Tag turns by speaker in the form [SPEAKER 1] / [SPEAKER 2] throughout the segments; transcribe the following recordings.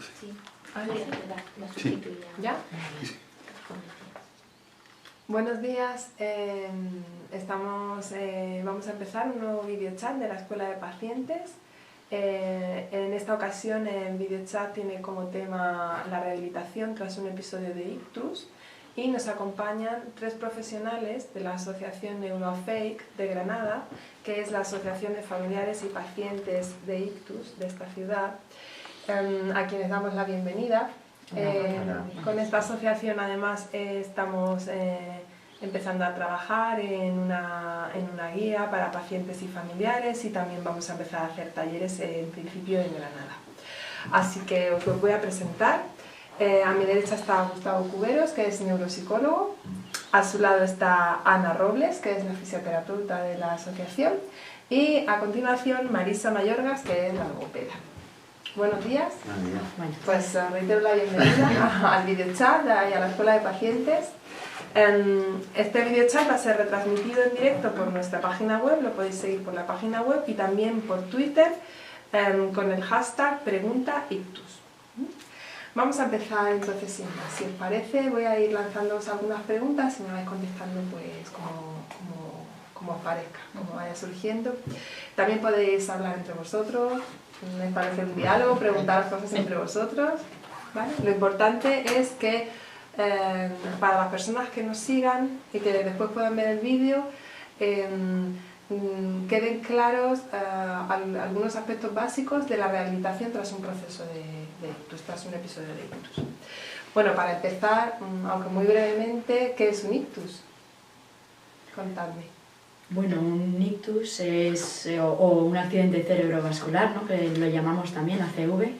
[SPEAKER 1] Sí.
[SPEAKER 2] La
[SPEAKER 1] Sí.
[SPEAKER 2] ¿Ya?
[SPEAKER 1] Sí.
[SPEAKER 2] Buenos días. Vamos a empezar un nuevo videochat de la Escuela de Pacientes. En esta ocasión el videochat tiene como tema la rehabilitación tras un episodio de ictus y nos acompañan tres profesionales de la Asociación Neurofake de Granada, que es la Asociación de Familiares y Pacientes de Ictus de esta ciudad, a quienes damos la bienvenida. Con esta asociación además estamos empezando a trabajar en una guía para pacientes y familiares, y también vamos a empezar a hacer talleres en principio en Granada. Así que os los voy a presentar. A mi derecha está Gustavo Cuberos, que es neuropsicólogo. A su lado está Ana Robles, que es la fisioterapeuta de la asociación. Y a continuación Marisa Mayorgas, que es la logopeda. Buenos días.
[SPEAKER 3] Bueno.
[SPEAKER 2] Pues reitero la bienvenida al videochat y a la Escuela de Pacientes. Este videochat va a ser retransmitido en directo por nuestra página web, lo podéis seguir por la página web y también por Twitter con el hashtag PreguntaIctus. Vamos a empezar entonces sin más. Si os parece, voy a ir lanzándoos algunas preguntas y me vais contestando pues como os parezca, como vaya surgiendo. También podéis hablar entre vosotros, establecer un diálogo, preguntar cosas entre vosotros, ¿vale? Lo importante es que para las personas que nos sigan y que después puedan ver el vídeo, queden claros algunos aspectos básicos de la rehabilitación tras un proceso de ictus, tras un episodio de ictus. Bueno, para empezar, aunque muy brevemente, ¿qué es un ictus? Contadme.
[SPEAKER 3] Bueno, un ictus es, o un accidente cerebrovascular, ¿no?, que lo llamamos también ACV,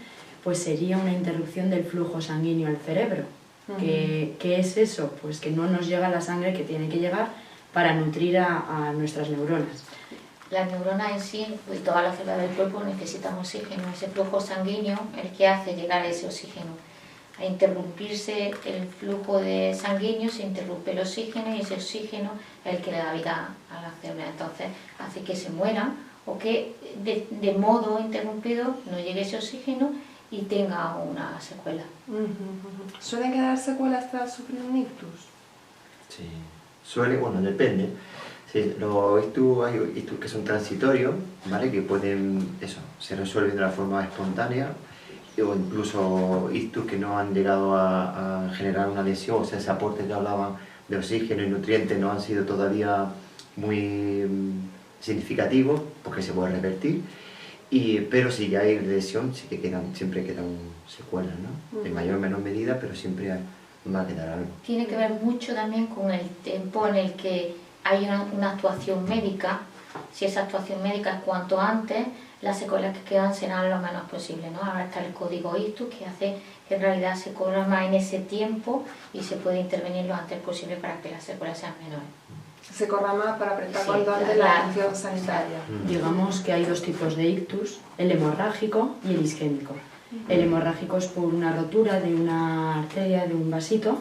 [SPEAKER 3] pues sería una interrupción del flujo sanguíneo al cerebro. ¿Qué es eso? Pues que no nos llega la sangre que tiene que llegar para nutrir a nuestras neuronas.
[SPEAKER 1] Las neuronas en sí, pues todas las células del cuerpo necesitan oxígeno. Ese flujo sanguíneo es el que hace llegar ese oxígeno. A interrumpirse el flujo de sanguíneo se interrumpe el oxígeno, y ese oxígeno es el que le da vida a las células. Entonces hace que se mueran o que de modo interrumpido no llegue ese oxígeno y tenga una secuela.
[SPEAKER 2] ¿Suelen quedar secuelas tras sufrir un ictus?
[SPEAKER 4] Sí, bueno, depende. Sí, los ictus, hay ictus que son transitorios, ¿vale?, que pueden, se resuelven de la forma espontánea, o incluso ictus que no han llegado a generar una lesión, o sea, ese aporte que hablaban de oxígeno y nutrientes no han sido todavía muy significativos, porque se puede revertir, pero si ya hay lesión, sí que siempre quedan secuelas, ¿no? En mayor o menor medida, pero siempre va a quedar algo.
[SPEAKER 1] Tiene que ver mucho también con el tiempo en el que hay una actuación médica. Si esa actuación médica es cuanto antes, las secuelas que quedan serán lo menos posible, ¿no? Ahora está el código ictus, que hace que en realidad se programa en ese tiempo y se puede intervenir lo antes posible para que las secuelas sean menores.
[SPEAKER 2] Se programa para prestar
[SPEAKER 1] Sí,
[SPEAKER 2] cuanto antes la atención sanitaria.
[SPEAKER 3] Digamos que hay dos tipos de ictus, el hemorrágico y el isquémico. El hemorrágico es por una rotura de una arteria, de un vasito,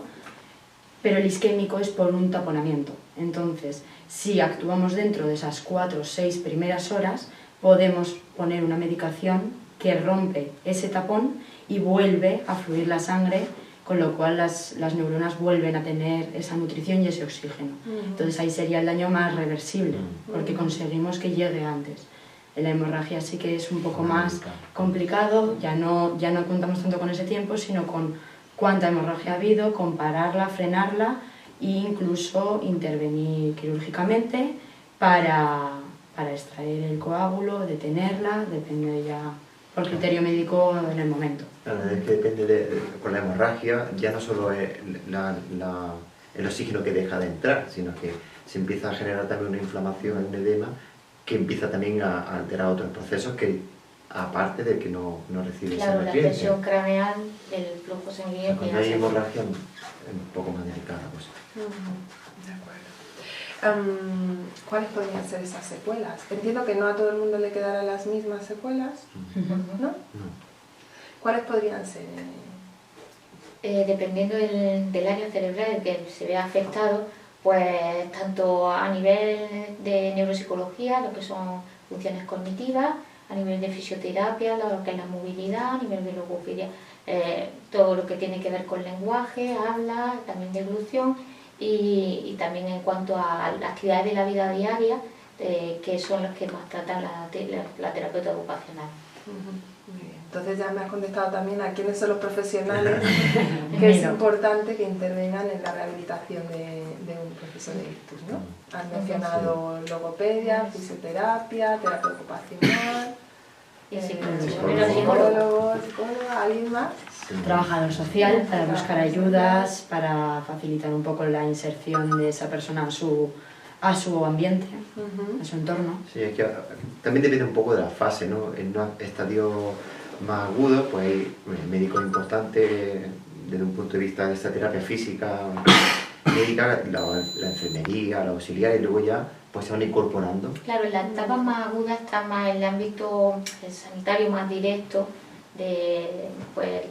[SPEAKER 3] pero el isquémico es por un taponamiento. Entonces, si actuamos dentro de esas 4 o 6 primeras horas, podemos poner una medicación que rompe ese tapón y vuelve a fluir la sangre, con lo cual las neuronas vuelven a tener esa nutrición y ese oxígeno. Entonces ahí sería el daño más reversible, porque conseguimos que llegue antes. En la hemorragia sí que es un poco más complicado, ya no contamos tanto con ese tiempo, sino con cuánta hemorragia ha habido, compararla, frenarla e incluso intervenir quirúrgicamente para extraer el coágulo, detenerla, depende ya por criterio médico en el momento.
[SPEAKER 4] Claro, es que depende con la hemorragia, ya no solo es el oxígeno que deja de entrar, sino que se empieza a generar también una inflamación, un edema, que empieza también a alterar otros procesos que, aparte de que no recibe ese
[SPEAKER 1] Claro, la
[SPEAKER 4] nutriente.
[SPEAKER 1] presión craneal, el flujo sanguíneo...
[SPEAKER 4] Cuando hay hemorragia es un poco más delicada la cosa.
[SPEAKER 2] De acuerdo. ¿Cuáles podrían ser esas secuelas? Entiendo que no a todo el mundo le quedarán las mismas secuelas, ¿no? ¿Cuáles podrían ser?
[SPEAKER 1] Dependiendo del área cerebral en que se vea afectado, pues tanto a nivel de neuropsicología, lo que son funciones cognitivas, a nivel de fisioterapia, lo que es la movilidad, a nivel de logopedia, todo lo que tiene que ver con lenguaje, habla, también deglución, y también en cuanto a las actividades de la vida diaria, que son las que más trata la terapeuta ocupacional.
[SPEAKER 2] Muy bien. Entonces ya me has contestado también a quiénes son los profesionales que es importante que intervengan en la rehabilitación de un proceso de ictus, ¿no? Has mencionado logopedia, fisioterapia, terapia ocupacional, psicólogo, psicóloga, ¿alguien más?
[SPEAKER 3] Trabajador social para buscar ayudas, para facilitar un poco la inserción de esa persona a su ambiente, a su entorno.
[SPEAKER 4] Sí, es que también depende un poco de la fase, ¿no? En un estadio más agudo, pues hay médicos importantes desde un punto de vista de esta terapia física, médica, la enfermería, los auxiliares, y luego ya pues se van incorporando.
[SPEAKER 1] Claro, en la etapa más aguda está más en el ámbito sanitario más directo, de pues,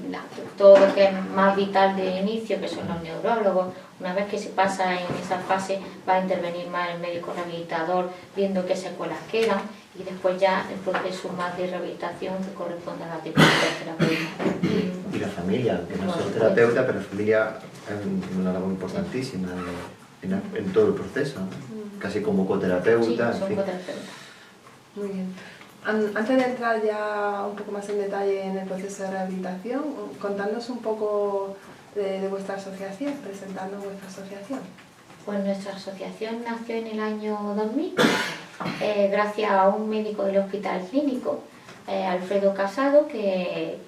[SPEAKER 1] todo lo que es más vital de inicio, que son los neurólogos. Una vez que se pasa en esa fase va a intervenir más el médico rehabilitador viendo qué secuelas quedan, y después ya el proceso más de rehabilitación que corresponde a la terapeuta.
[SPEAKER 4] Y la familia, que no solo terapeuta, pero la familia es una labor importantísima en todo el proceso, ¿no? Casi como coterapeuta.
[SPEAKER 1] Sí, son coterapeutas.
[SPEAKER 2] Muy bien. Antes de entrar ya un poco más en detalle en el proceso de rehabilitación, contadnos un poco de vuestra asociación, presentando vuestra asociación.
[SPEAKER 1] Pues nuestra asociación nació en el año 2000, gracias a un médico del Hospital Clínico, Alfredo Casado, que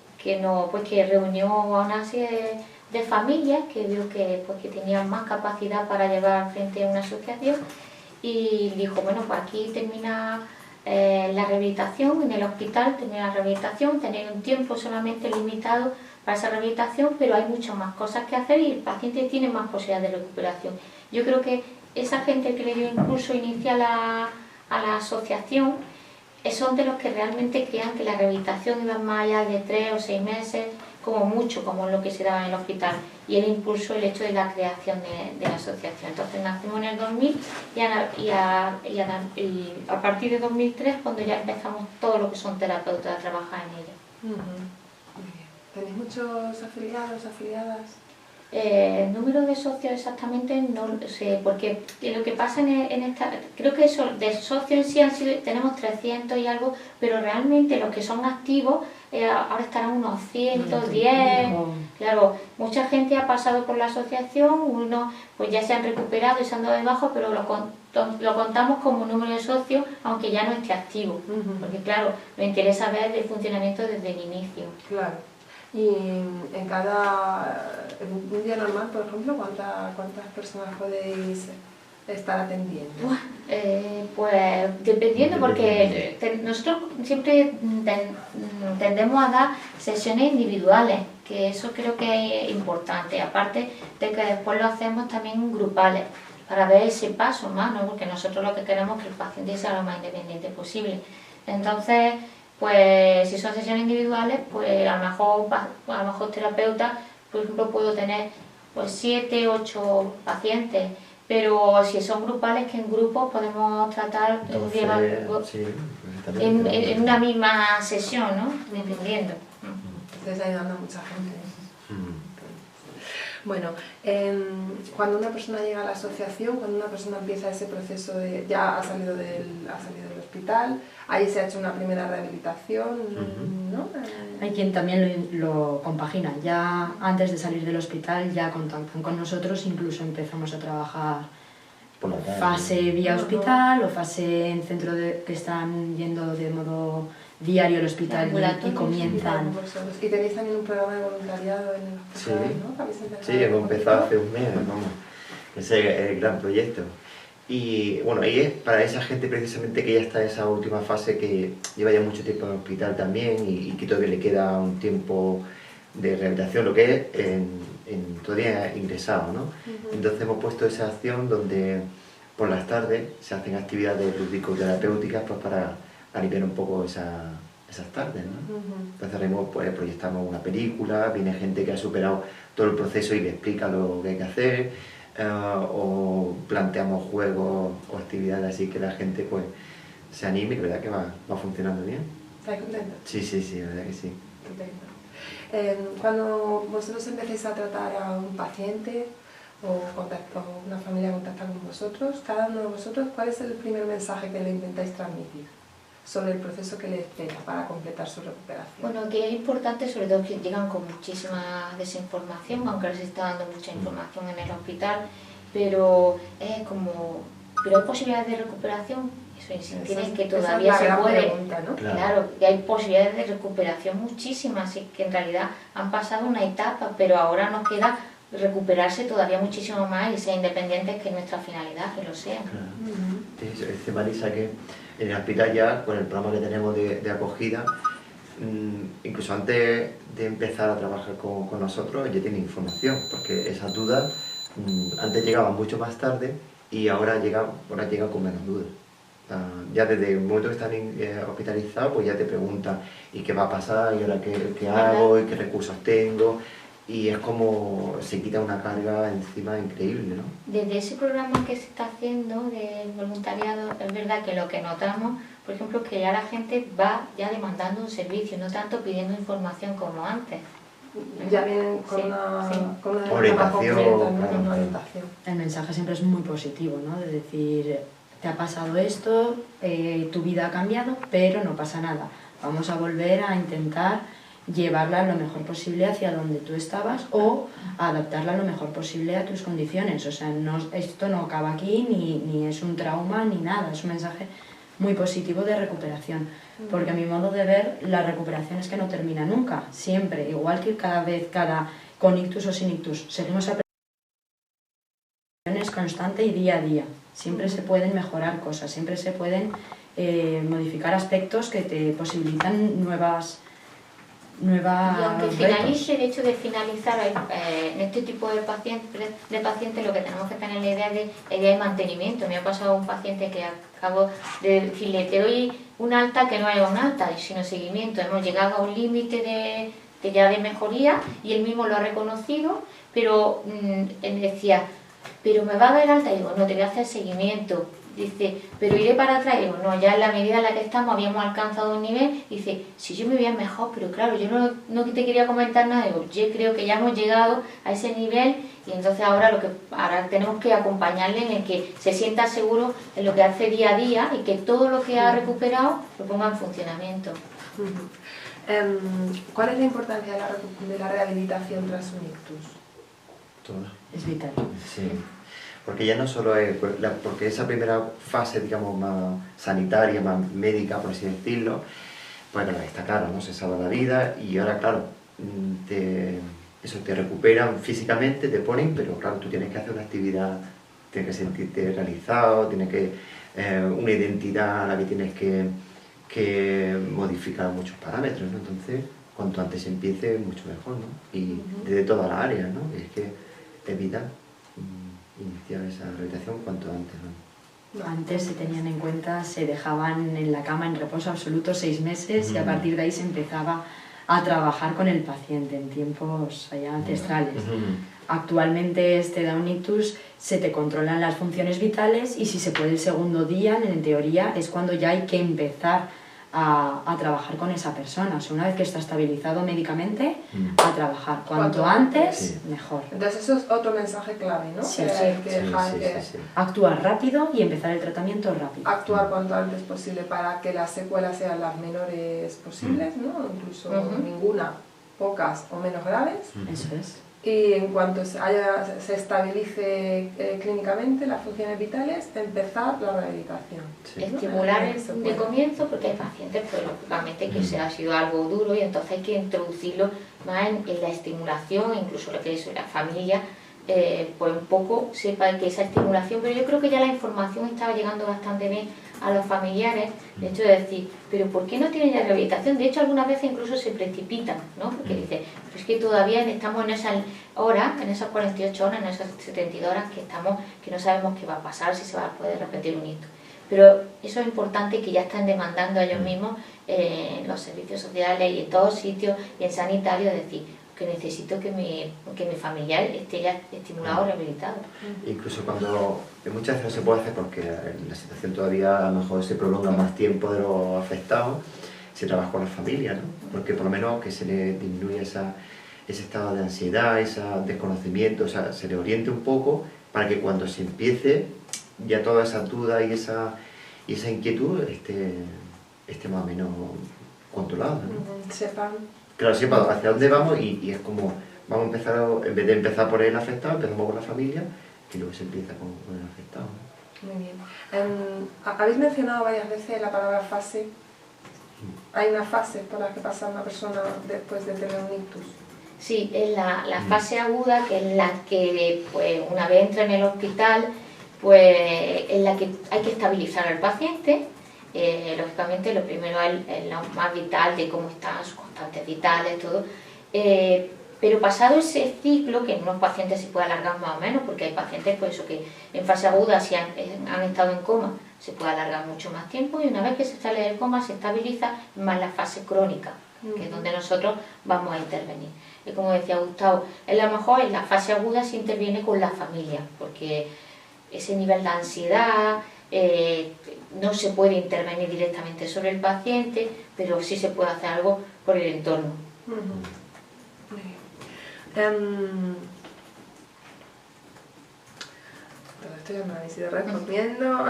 [SPEAKER 1] reunió a una serie de familias que vio que tenían más capacidad para llevar frente a una asociación, y dijo, bueno, pues aquí termina la rehabilitación, en el hospital termina la rehabilitación, tenéis un tiempo solamente limitado para esa rehabilitación, pero hay muchas más cosas que hacer y el paciente tiene más posibilidades de recuperación. Yo creo que esa gente que le dio impulso inicial a la asociación son de los que realmente crean que la rehabilitación iba más allá de 3 o 6 meses, como mucho, como lo que se daba en el hospital, y el impulso, el hecho de la creación de la asociación. Entonces nacimos en el 2000 y a partir de 2003 cuando ya empezamos todo lo que son terapeutas a trabajar en ella.
[SPEAKER 2] Muy bien. ¿Tenéis muchos afiliados, afiliadas?
[SPEAKER 1] El número de socios exactamente no lo sé, porque lo que pasa en esta, creo que eso, de socios en sí tenemos 300 y algo, pero realmente los que son activos ahora estarán unos 110. Claro, mucha gente ha pasado por la asociación, unos pues ya se han recuperado y se han dado de baja, pero lo contamos como número de socios, aunque ya no esté activo, porque claro, me interesa ver el funcionamiento desde el inicio.
[SPEAKER 2] Claro. Y en un día normal, por ejemplo, ¿cuántas personas podéis estar atendiendo?
[SPEAKER 1] Pues dependiendo, porque nosotros siempre tendemos a dar sesiones individuales, que eso creo que es importante, aparte de que después lo hacemos también grupales, para ver ese paso más, ¿no? Porque nosotros lo que queremos es que el paciente sea lo más independiente posible. Entonces, pues si son sesiones individuales, pues a lo mejor terapeuta, por ejemplo, puedo tener pues 7, 8 pacientes, pero si son grupales, que en grupos podemos tratar en una misma sesión, ¿no? Dependiendo.
[SPEAKER 2] Estáis ayudando a mucha gente. Bueno, cuando una persona llega a la asociación, cuando una persona empieza ese proceso de ya ha salido del hospital, ahí se ha hecho una primera rehabilitación, ¿no?
[SPEAKER 3] Hay quien también lo compagina. Ya antes de salir del hospital ya contactan con nosotros, incluso empezamos a trabajar
[SPEAKER 4] por la tarde,
[SPEAKER 3] fase vía hospital o fase en centro que están yendo de modo diario al hospital y comienzan.
[SPEAKER 2] Y tenéis también un programa de voluntariado en el hospital,
[SPEAKER 4] sí,
[SPEAKER 2] ¿no?
[SPEAKER 4] Sí, hemos empezado hace un mes, vamos. Ese es el gran proyecto. Y bueno, y es para esa gente precisamente que ya está en esa última fase, que lleva ya mucho tiempo en el hospital también y que todavía le queda un tiempo de rehabilitación, lo que es todavía ingresado, ¿no? Entonces hemos puesto esa acción donde por las tardes se hacen actividades lúdico-terapéuticas pues para aliviar un poco esas tardes, ¿no? Entonces pues, proyectamos una película, viene gente que ha superado todo el proceso y le explica lo que hay que hacer, o planteamos juegos o actividades así que la gente pues se anime, y la verdad que va funcionando bien.
[SPEAKER 2] ¿Estás contenta?
[SPEAKER 4] Sí, sí, sí, la verdad que sí.
[SPEAKER 2] Estupendo. Cuando vosotros empecéis a tratar a un paciente o una familia contacta con vosotros, cada uno de vosotros, ¿cuál es el primer mensaje que le intentáis transmitir sobre el proceso que le espera para completar su recuperación?
[SPEAKER 1] Bueno, que es importante, sobre todo que llegan con muchísima desinformación, aunque les está dando mucha información en el hospital, pero es como, ¿pero hay posibilidades de recuperación? Eso insistir en que todavía se puede.
[SPEAKER 2] Pregunta, ¿no?
[SPEAKER 1] Claro, que hay posibilidades de recuperación muchísimas, y que en realidad han pasado una etapa, pero ahora nos queda recuperarse todavía muchísimo más y ser independientes, que es nuestra finalidad, que lo sean.
[SPEAKER 4] Claro. Dice Marisa que en el hospital ya, con el programa que tenemos de acogida, incluso antes de empezar a trabajar con nosotros, ya tiene información, porque esas dudas antes llegaban mucho más tarde y ahora llegan con menos dudas. Ya desde el momento que están hospitalizados, pues ya te preguntan ¿y qué va a pasar? ¿Y ahora qué hago? ¿Y qué recursos tengo? Y es como se quita una carga encima increíble, ¿no?
[SPEAKER 1] Desde ese programa que se está haciendo de voluntariado, es verdad que lo que notamos, por ejemplo, es que ya la gente va ya demandando un servicio, no tanto pidiendo información como antes.
[SPEAKER 2] Ya vienen con
[SPEAKER 1] Sí,
[SPEAKER 2] una,
[SPEAKER 1] sí.
[SPEAKER 2] con una
[SPEAKER 4] Orientación,
[SPEAKER 2] concreta, ¿no?
[SPEAKER 4] claro,
[SPEAKER 2] Una
[SPEAKER 4] claro.
[SPEAKER 2] orientación.
[SPEAKER 3] El mensaje siempre es muy positivo, ¿no? De decir, te ha pasado esto, tu vida ha cambiado, pero no pasa nada. Vamos a volver a intentar llevarla lo mejor posible hacia donde tú estabas o adaptarla lo mejor posible a tus condiciones. O sea, esto no acaba aquí, ni es un trauma, ni nada. Es un mensaje muy positivo de recuperación. Porque a mi modo de ver, la recuperación es que no termina nunca, siempre. Igual que con ictus o sin ictus. Seguimos aprendiendo, es constante y día a día. Siempre se pueden mejorar cosas, siempre se pueden modificar aspectos que te posibilitan nuevas
[SPEAKER 1] Y aunque
[SPEAKER 3] retos.
[SPEAKER 1] finalice, el hecho de finalizar en este tipo de pacientes, lo que tenemos que tener la idea de mantenimiento. Me ha pasado un paciente que acabo de decirle, te doy un alta, que no haya un alta, y sino seguimiento. Hemos llegado a un límite de mejoría y él mismo lo ha reconocido, pero él decía, pero me va a dar alta, y digo, no, te voy a hacer seguimiento. Dice, pero iré para atrás. Y digo, no, ya en la medida en la que estamos habíamos alcanzado un nivel. Dice, si yo me veía mejor, pero claro, yo no te quería comentar nada. Digo, yo creo que ya hemos llegado a ese nivel, y entonces ahora tenemos que acompañarle en el que se sienta seguro en lo que hace día a día y que todo lo que ha recuperado lo ponga en funcionamiento.
[SPEAKER 2] ¿Cuál es la importancia de la rehabilitación tras un ictus?
[SPEAKER 4] Toda.
[SPEAKER 3] Es vital.
[SPEAKER 4] Sí. Porque ya no solo es, porque esa primera fase, digamos, más sanitaria, más médica, por así decirlo, pues claro, está claro, ¿no? Se salva la vida y ahora, claro, te recuperan físicamente, te ponen, pero claro, tú tienes que hacer una actividad, tienes que sentirte realizado, tienes que, una identidad a la que tienes que modificar muchos parámetros, ¿no? Entonces, cuanto antes empiece, mucho mejor, ¿no? Y desde todas las áreas, ¿no? Es que es vital iniciar esa rehabilitación cuanto antes, ¿no?
[SPEAKER 3] Antes se tenían en cuenta, se dejaban en la cama en reposo absoluto 6 meses y a partir de ahí se empezaba a trabajar con el paciente en tiempos allá ancestrales. Actualmente te da un ictus, se te controlan las funciones vitales y si se puede el segundo día, en teoría, es cuando ya hay que empezar a trabajar con esa persona. O sea, una vez que está estabilizado médicamente, a trabajar. Cuanto antes,
[SPEAKER 4] Sí.
[SPEAKER 3] mejor.
[SPEAKER 2] Entonces eso es otro mensaje clave, ¿no?
[SPEAKER 3] Sí,
[SPEAKER 2] Que
[SPEAKER 3] sí.
[SPEAKER 2] hay que dejar
[SPEAKER 4] Sí.
[SPEAKER 3] Actuar rápido y empezar el tratamiento rápido.
[SPEAKER 2] actuar cuanto antes posible para que las secuelas sean las menores posibles, ¿no? Incluso ninguna, pocas o menos graves.
[SPEAKER 3] Eso es.
[SPEAKER 2] Y en cuanto se estabilice clínicamente las funciones vitales, empezar la rehabilitación.
[SPEAKER 4] Sí.
[SPEAKER 1] Estimular
[SPEAKER 2] Se
[SPEAKER 1] de
[SPEAKER 2] puede.
[SPEAKER 1] comienzo, porque hay pacientes, pues lógicamente que se ha sido algo duro y entonces hay que introducirlo más en la estimulación, incluso lo que es la familia, pues un poco sepa que esa estimulación, pero yo creo que ya la información estaba llegando bastante bien a los familiares, de hecho de decir, pero ¿por qué no tienen ya rehabilitación? De hecho algunas veces incluso se precipitan, ¿no? Porque dicen, pues es que todavía estamos en esas horas, en esas 48 horas, en esas 72 horas que no sabemos qué va a pasar, si se va a poder repetir un hito. Pero eso es importante, que ya están demandando a ellos mismos en los servicios sociales y en todos sitios y en sanitarios, decir, que necesito que mi familiar esté ya estimulado o rehabilitado.
[SPEAKER 4] Incluso cuando muchas veces no se puede hacer porque la situación todavía a lo mejor se prolonga más tiempo de lo afectado, se trabaja con la familia, ¿no? Porque por lo menos que se le disminuya ese estado de ansiedad, ese desconocimiento, o sea, se le oriente un poco para que cuando se empiece ya toda esa duda y esa inquietud esté más o menos controlada, ¿no?
[SPEAKER 2] Sepan.
[SPEAKER 4] Claro, sepa hacia dónde vamos y es como, vamos a empezar, en vez de empezar por el afectado, empezamos por la familia y luego se empieza con el afectado, ¿no?
[SPEAKER 2] Muy bien. Habéis mencionado varias veces la palabra fase. Hay una fase por la que pasa una persona después de tener un ictus.
[SPEAKER 1] Sí, es la fase aguda, que es la que, pues, una vez entra en el hospital, pues es la que hay que estabilizar al paciente. Lógicamente, lo primero es lo más vital de cómo están sus constantes vitales, todo. Pero pasado ese ciclo, que en unos pacientes se puede alargar más o menos, porque hay pacientes pues eso, que en fase aguda, si han estado en coma, se puede alargar mucho más tiempo, y una vez que se sale del coma se estabiliza, más la fase crónica, que es donde nosotros vamos a intervenir. Y como decía Gustavo, a lo mejor en la fase aguda se interviene con la familia, porque ese nivel de ansiedad, no se puede intervenir directamente sobre el paciente, pero sí se puede hacer algo por el entorno.
[SPEAKER 2] Todo esto ya me habéis ido respondiendo.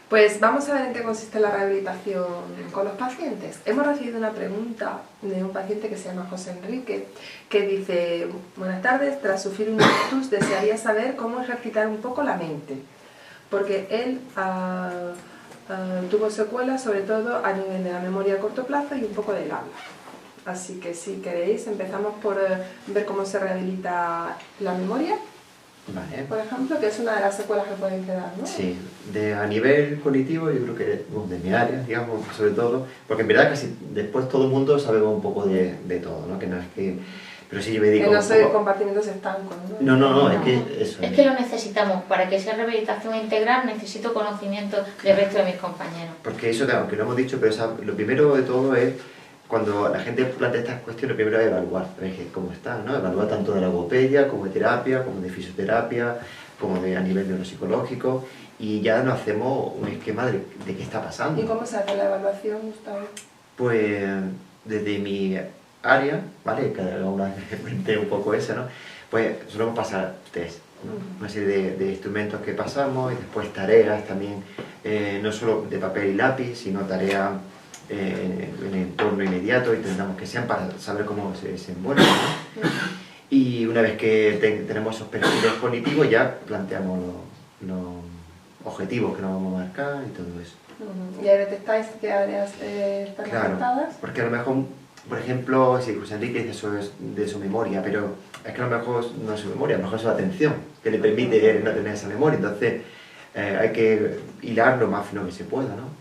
[SPEAKER 2] Pues vamos a ver en qué consiste la rehabilitación con los pacientes. Hemos recibido una pregunta de un paciente que se llama José Enrique, que dice: buenas tardes, tras sufrir un ictus desearía saber cómo ejercitar un poco la mente, porque él tuvo secuelas sobre todo a nivel de la memoria a corto plazo y un poco del habla. Así que si queréis empezamos por ver cómo se rehabilita la memoria.
[SPEAKER 4] Vale.
[SPEAKER 2] Por ejemplo, que es una de las secuelas que pueden quedar, ¿no?
[SPEAKER 4] Sí, a nivel cognitivo yo creo que, bueno, de mi área, digamos, sobre todo, porque en verdad casi después todo el mundo sabemos un poco de todo, ¿no? Que no es que... Pero sí yo me dedico
[SPEAKER 2] que no soy
[SPEAKER 4] poco...
[SPEAKER 2] compartimentos estancos, ¿no?
[SPEAKER 4] No, es que eso...
[SPEAKER 1] Es que lo necesitamos. Para que sea rehabilitación integral necesito conocimiento del resto de mis compañeros.
[SPEAKER 4] Porque eso, aunque no hemos dicho, pero lo primero de todo es, cuando la gente plantea estas cuestiones, lo primero es evaluar, ver cómo está, ¿no? Evaluar tanto de logopedia, como de terapia, como de fisioterapia, como a nivel neuropsicológico, y ya nos hacemos un esquema de qué está pasando.
[SPEAKER 2] ¿Y cómo se hace la evaluación, Gustavo?
[SPEAKER 4] Pues desde mi área, ¿vale? Cada una cuente un poco eso, ¿no? Pues solemos pasar test, ¿no? Una serie de instrumentos que pasamos, y después tareas también, no solo de papel y lápiz, sino tareas en el entorno inmediato, intentamos que sean para saber cómo se desenvuelven, ¿no? Y una vez que tenemos esos perfiles cognitivos ya planteamos los objetivos que nos vamos a marcar y todo eso.
[SPEAKER 2] ¿Y ahí detectáis qué áreas están afectadas?
[SPEAKER 4] Porque a lo mejor, por ejemplo, si José Enrique dice eso es de su memoria, pero es que a lo mejor no es su memoria, a lo mejor es su atención, que le permite no tener esa memoria, entonces hay que hilar lo más fino que se pueda, ¿no?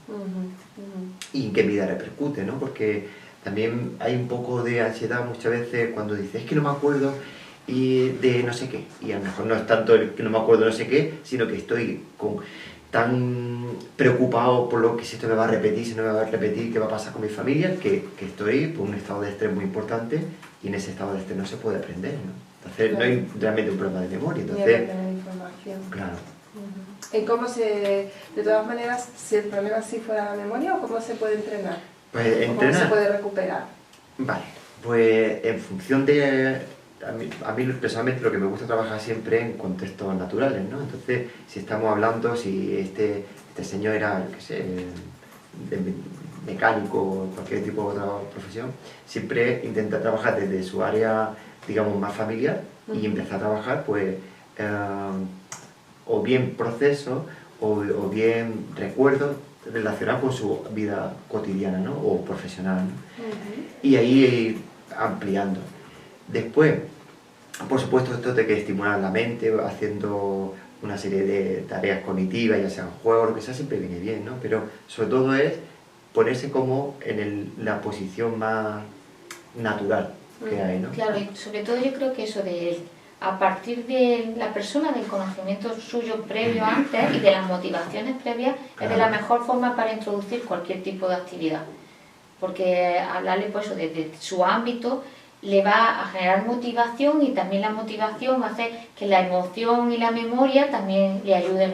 [SPEAKER 4] Y en qué medida repercute, ¿no? Porque también hay un poco de ansiedad muchas veces cuando dices, es que no me acuerdo y de no sé qué, y a lo mejor no es tanto el que no me acuerdo de no sé qué, sino que estoy tan preocupado por lo que si esto me va a repetir, si no me va a repetir, qué va a pasar con mi familia, que estoy por un estado de estrés muy importante, y en ese estado de estrés no se puede aprender, ¿no? Entonces claro, no hay realmente un problema de memoria, entonces...
[SPEAKER 2] Ni tener información.
[SPEAKER 4] Claro.
[SPEAKER 2] ¿Y cómo de todas maneras, si el problema sí fuera la memoria, o cómo se puede entrenar?
[SPEAKER 4] Pues
[SPEAKER 2] entrenar. ¿Cómo se puede recuperar?
[SPEAKER 4] Vale, pues en función de... A mí personalmente lo que me gusta trabajar siempre en contextos naturales, ¿no? Entonces, si estamos hablando, si este señor era, yo qué sé, mecánico o cualquier tipo de otra profesión, siempre intenta trabajar desde su área, digamos, más familiar y empezar a trabajar, pues, o bien procesos o bien recuerdos relacionados con su vida cotidiana, ¿no? O profesional, ¿no? Y ahí ampliando. Después, por supuesto, esto de que estimular la mente, haciendo una serie de tareas cognitivas, ya sean juegos, lo que sea, siempre viene bien, ¿no? Pero sobre todo es ponerse como en la posición más natural que hay, ¿no?
[SPEAKER 1] Claro, y sobre todo yo creo que eso de, a partir de la persona, del conocimiento suyo previo antes y de las motivaciones previas, es de la mejor forma para introducir cualquier tipo de actividad. Porque hablarle pues de su ámbito le va a generar motivación, y también la motivación va a hacer que la emoción y la memoria también le ayuden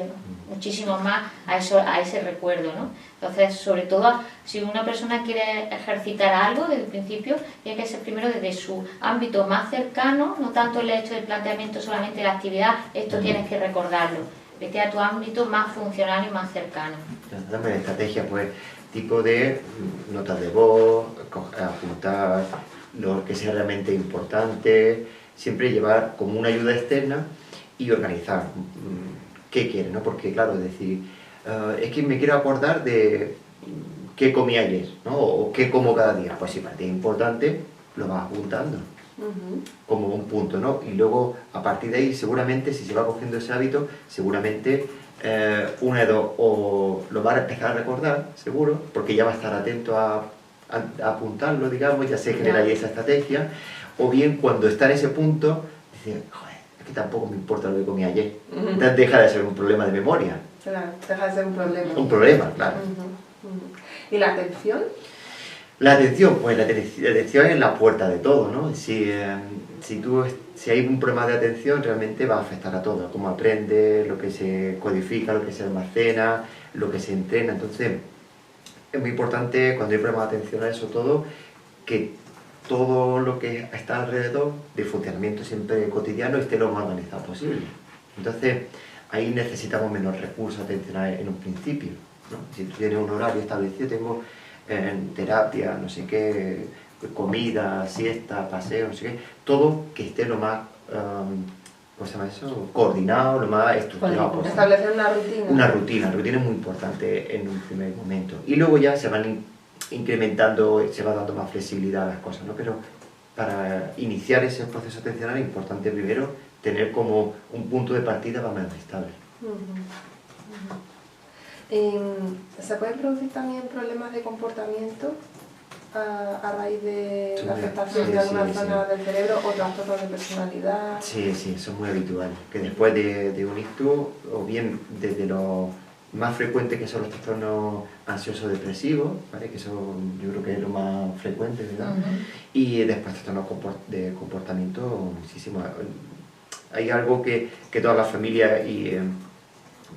[SPEAKER 1] muchísimo más a ese recuerdo, ¿no? Entonces, sobre todo, si una persona quiere ejercitar algo desde el principio, tiene que ser primero desde su ámbito más cercano, no tanto el hecho del planteamiento solamente de la actividad, esto tienes que recordarlo. Vete a tu ámbito más funcional y más cercano.
[SPEAKER 4] También estrategia, pues, tipo de notas de voz, apuntar lo que sea realmente importante, siempre llevar como una ayuda externa y organizar qué quieres, ¿no? Porque, claro, es decir, es que me quiero acordar de qué comí ayer, ¿no? O qué como cada día. Pues si para ti es importante, lo vas apuntando como un punto, ¿no? Y luego, a partir de ahí, seguramente, si se va cogiendo ese hábito, seguramente una de dos, o lo va a empezar a recordar, seguro, porque ya va a estar atento a apuntarlo, digamos, ya se genera ahí esa estrategia, o bien cuando está en ese punto, dice, joder, es que tampoco me importa lo que comí ayer. Entonces deja de ser un problema de memoria.
[SPEAKER 2] Claro, deja de ser un problema.
[SPEAKER 4] Un problema, claro.
[SPEAKER 2] ¿Y la atención?
[SPEAKER 4] La atención, pues la atención es la puerta de todo, ¿no? Si hay un problema de atención, realmente va a afectar a todo, cómo aprendes, lo que se codifica, lo que se almacena, lo que se entrena. Entonces, es muy importante cuando hay problemas de atención a eso todo, que todo lo que está alrededor del funcionamiento siempre cotidiano esté lo más organizado posible. Entonces, ahí necesitamos menos recursos atencionales en un principio, ¿no? Si tú tienes un horario establecido, tengo terapia, no sé qué, comida, siesta, paseo, no sé qué, todo que esté lo más, ¿cómo se llama eso? Coordinado, lo más estructurado posible.
[SPEAKER 2] Establecer una rutina.
[SPEAKER 4] Una rutina es muy importante en un primer momento. Y luego ya se van incrementando, se va dando más flexibilidad a las cosas, ¿no? Pero para iniciar ese proceso atencional es importante primero tener como un punto de partida más o menos estable.
[SPEAKER 2] ¿Se pueden producir también problemas de comportamiento a raíz de la afectación de alguna zona del cerebro o trastornos de personalidad?
[SPEAKER 4] Sí, eso es muy habitual. Que después de un ictus, o bien desde lo más frecuente que son los trastornos ansioso-depresivos, ¿vale? Que son, yo creo que es lo más frecuente, ¿verdad? Y después trastornos de comportamiento muchísimo. Hay algo que todas las familias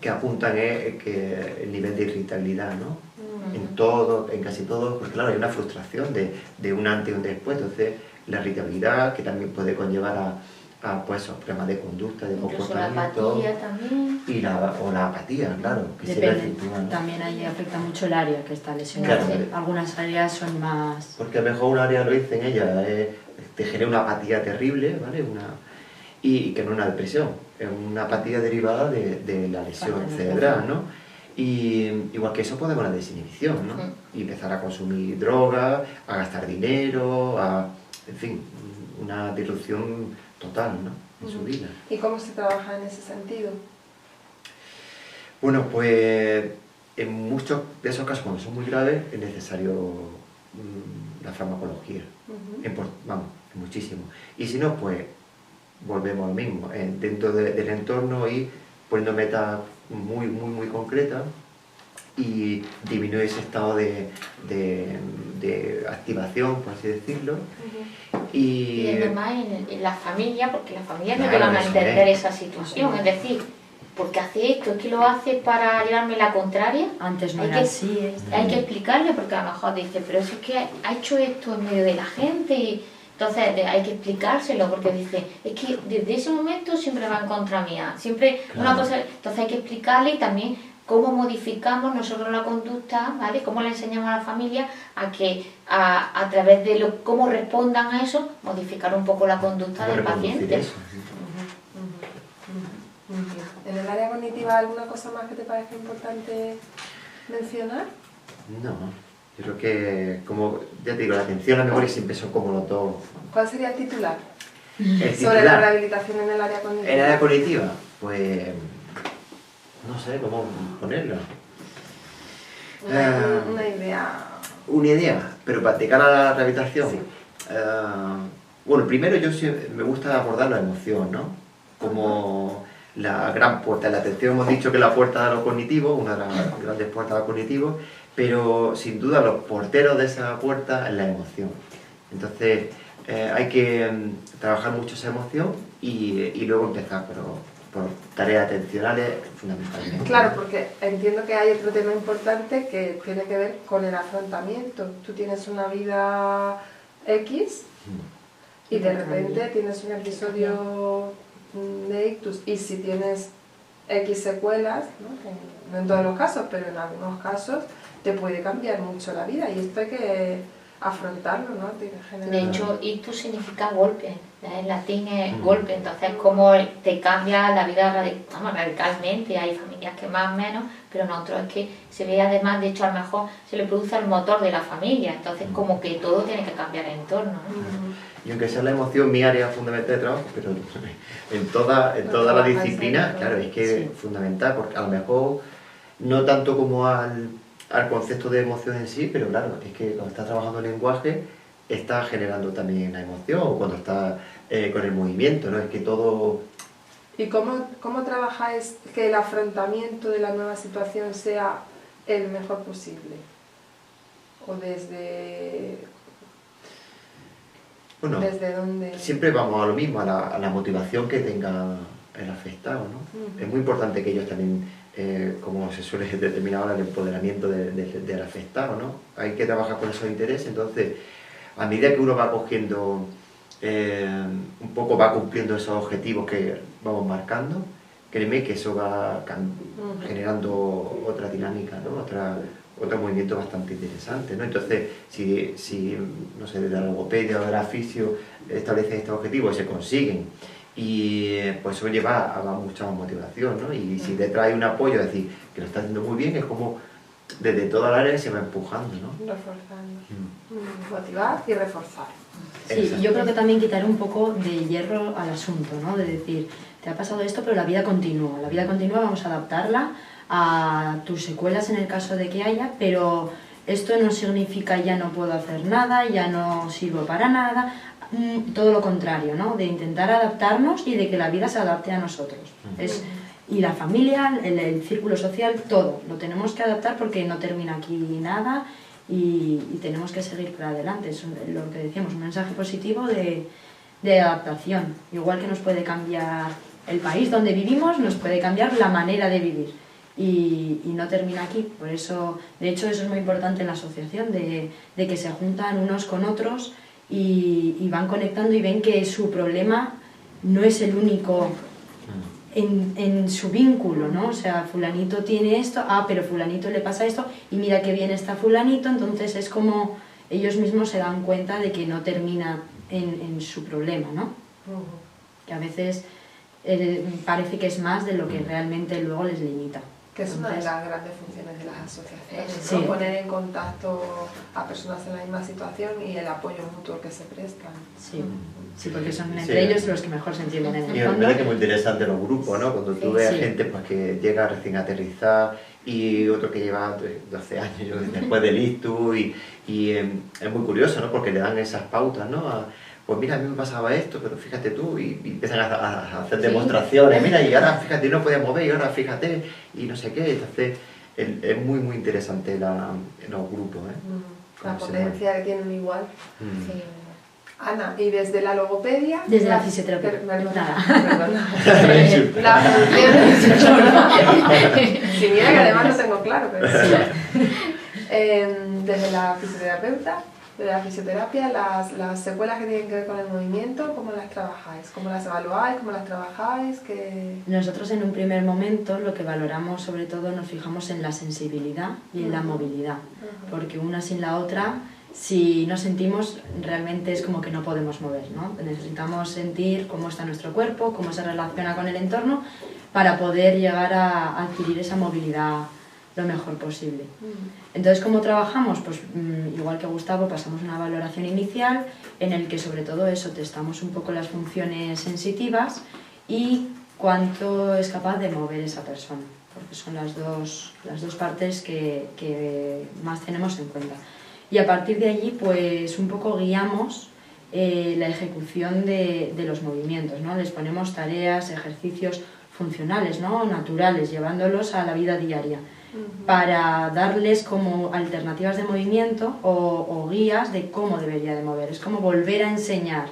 [SPEAKER 4] que apuntan es que el nivel de irritabilidad, ¿no? En todo, en casi todo, porque claro, hay una frustración de un antes y un después, entonces la irritabilidad que también puede conllevar a pues, esos problemas de conducta, de
[SPEAKER 1] incluso
[SPEAKER 4] comportamiento.
[SPEAKER 1] la apatía también.
[SPEAKER 4] O la apatía, claro. Que
[SPEAKER 3] depende, también ahí afecta mucho el área que está lesionada.
[SPEAKER 4] Claro.
[SPEAKER 3] Algunas áreas son más...
[SPEAKER 4] Porque a lo mejor un área, lo dicen ella, te genera una apatía terrible, ¿vale? Y que no es una depresión, es una apatía derivada de la lesión cerebral, ¿no? Y igual que eso puede haber una desinhibición, ¿no? Y empezar a consumir drogas, a gastar dinero, en fin, una disrupción total, ¿no? En su vida.
[SPEAKER 2] ¿Y cómo se trabaja en ese sentido?
[SPEAKER 4] Bueno, pues en muchos de esos casos, cuando son muy graves, es necesario la farmacología. Vamos, muchísimo. Y si no, pues volvemos a lo mismo, dentro del entorno y poniendo metas muy concretas y disminuir ese estado de activación, por así decirlo.
[SPEAKER 1] Y además en la familia, porque la familia no te van a entender esa situación, es decir, porque hace esto, es que lo hace para llevarme la contraria.
[SPEAKER 3] Antes no era así.
[SPEAKER 1] Hay que explicarle, porque a lo mejor dice, pero es que ha hecho esto en medio de la gente y entonces hay que explicárselo, porque dice, es que desde ese momento siempre va en contra mía, siempre una cosa, entonces hay que explicarle y también cómo modificamos nosotros la conducta, ¿vale? Cómo le enseñamos a la familia a que a través de cómo respondan a eso, modificar un poco la conducta del paciente.
[SPEAKER 2] ¿En el área cognitiva alguna cosa más que te parece importante mencionar?
[SPEAKER 4] No, yo creo que, como ya te digo, la atención y la memoria siempre son como los dos.
[SPEAKER 2] ¿Cuál sería el titular?
[SPEAKER 4] Sobre
[SPEAKER 2] la rehabilitación en el área cognitiva.
[SPEAKER 4] En el área cognitiva, pues no sé cómo ponerlo.
[SPEAKER 2] Una idea.
[SPEAKER 4] Una idea, pero para llegar a la rehabilitación.
[SPEAKER 2] Sí.
[SPEAKER 4] Bueno, primero me gusta abordar la emoción, ¿no? Como la gran puerta de la atención, hemos dicho que es la puerta de lo cognitivo, una de las grandes puertas de lo cognitivo, pero sin duda los porteros de esa puerta es la emoción. Entonces hay que trabajar mucho esa emoción y luego empezar, pero por tareas atencionales fundamentalmente.
[SPEAKER 2] Claro, porque entiendo que hay otro tema importante que tiene que ver con el afrontamiento. Tú tienes una vida X y de repente tienes un episodio de ictus, y si tienes X secuelas, no en todos los casos, pero en algunos casos, te puede cambiar mucho la vida, y esto hay que afrontarlo, ¿no?
[SPEAKER 1] De hecho, ictus significa golpe, en latín es golpe, entonces como te cambia la vida radicalmente. Hay familias que más o menos, pero nosotros es que se ve, además, de hecho a lo mejor se le produce el motor de la familia, entonces como que todo tiene que cambiar el entorno, ¿no?
[SPEAKER 4] Y aunque sea la emoción mi área fundamental de trabajo, pero en toda la disciplina, claro, es que es fundamental, porque a lo mejor no tanto como al concepto de emoción en sí, pero claro, es que cuando estás trabajando el lenguaje, estás generando también la emoción, o cuando estás con el movimiento, ¿no? Es que todo...
[SPEAKER 2] ¿Y cómo trabajáis que el afrontamiento de la nueva situación sea el mejor posible? ¿O desde...?
[SPEAKER 4] Bueno,
[SPEAKER 2] ¿desde dónde?
[SPEAKER 4] Siempre vamos a lo mismo, a la motivación que tenga el afectado, ¿no? Es muy importante que ellos también, como se suele determinar ahora, el empoderamiento del afectado, ¿no? Hay que trabajar con esos intereses, entonces, a medida que uno va cogiendo, un poco va cumpliendo esos objetivos que vamos marcando, créeme que eso va generando otra dinámica, ¿no? Otro movimiento bastante interesante, ¿no? Entonces, si no sé, desde la logopedia o del fisio establecen estos objetivos y se consiguen, y pues eso lleva a mucha más motivación, ¿no? Y si te trae un apoyo, es decir, que lo está haciendo muy bien, es como desde toda el área se va empujando, ¿no?
[SPEAKER 2] Reforzando. Motivar y reforzar.
[SPEAKER 3] Sí, yo creo que también quitar un poco de hierro al asunto, ¿no? De decir, te ha pasado esto, pero la vida continúa. La vida continúa, vamos a adaptarla a tus secuelas en el caso de que haya, pero esto no significa ya no puedo hacer nada, ya no sirvo para nada, todo lo contrario, ¿no? De intentar adaptarnos y de que la vida se adapte a nosotros. Y la familia, el círculo social, todo, lo tenemos que adaptar porque no termina aquí nada y tenemos que seguir para adelante. Es lo que decíamos, un mensaje positivo de adaptación. Igual que nos puede cambiar el país donde vivimos, nos puede cambiar la manera de vivir. Y no termina aquí, por eso, de hecho eso es muy importante en la asociación, de que se juntan unos con otros y van conectando y ven que su problema no es el único en su vínculo, ¿no? O sea, fulanito tiene esto, pero fulanito le pasa esto y mira qué bien está fulanito, entonces es como ellos mismos se dan cuenta de que no termina en su problema, ¿no? Que a veces parece que es más de lo que realmente luego les limita.
[SPEAKER 2] Que es una de las grandes funciones de las asociaciones,
[SPEAKER 3] sí.
[SPEAKER 2] ¿no? Poner en contacto a personas en la misma situación y el apoyo mutuo que se prestan.
[SPEAKER 3] Sí, porque son entre ellos los que mejor se entienden en el
[SPEAKER 4] fondo. Y me parece que es muy interesante los grupos, ¿no? Cuando tú ves a gente pues, que llega recién aterrizada y otro que lleva 12 años después del ictus y es muy curioso, ¿no? Porque le dan esas pautas, ¿no? Pues mira, a mí me pasaba esto, pero fíjate tú, y empiezan a hacer demostraciones, mira, y ahora fíjate, no podía mover, y ahora fíjate, y no sé qué, entonces es muy muy interesante los grupos, ¿eh?
[SPEAKER 2] La potencia que tienen igual.
[SPEAKER 1] Sí.
[SPEAKER 2] Ana, ¿y desde la logopedia?
[SPEAKER 3] Desde la fisioterapia.
[SPEAKER 2] Perdona.
[SPEAKER 3] La
[SPEAKER 2] Si mira que además no tengo claro, pero desde la fisioterapeuta, de la fisioterapia, las secuelas que tienen que ver con el movimiento, ¿cómo las trabajáis? ¿Cómo las evaluáis? ¿Cómo las trabajáis?
[SPEAKER 3] Nosotros en un primer momento lo que valoramos, sobre todo, nos fijamos en la sensibilidad y en la movilidad, porque una sin la otra, si no sentimos, realmente es como que no podemos mover, ¿no? Necesitamos sentir cómo está nuestro cuerpo, cómo se relaciona con el entorno, para poder llegar a adquirir esa movilidad lo mejor posible. Entonces, ¿cómo trabajamos? Pues igual que Gustavo, pasamos una valoración inicial en el que sobre todo eso, testamos un poco las funciones sensitivas y cuánto es capaz de mover esa persona, porque son las dos partes que más tenemos en cuenta. Y a partir de allí, pues un poco guiamos la ejecución de los movimientos, ¿no? Les ponemos tareas, ejercicios funcionales, ¿no? Naturales, llevándolos a la vida diaria, para darles como alternativas de movimiento o guías de cómo debería de mover. Es como volver a enseñar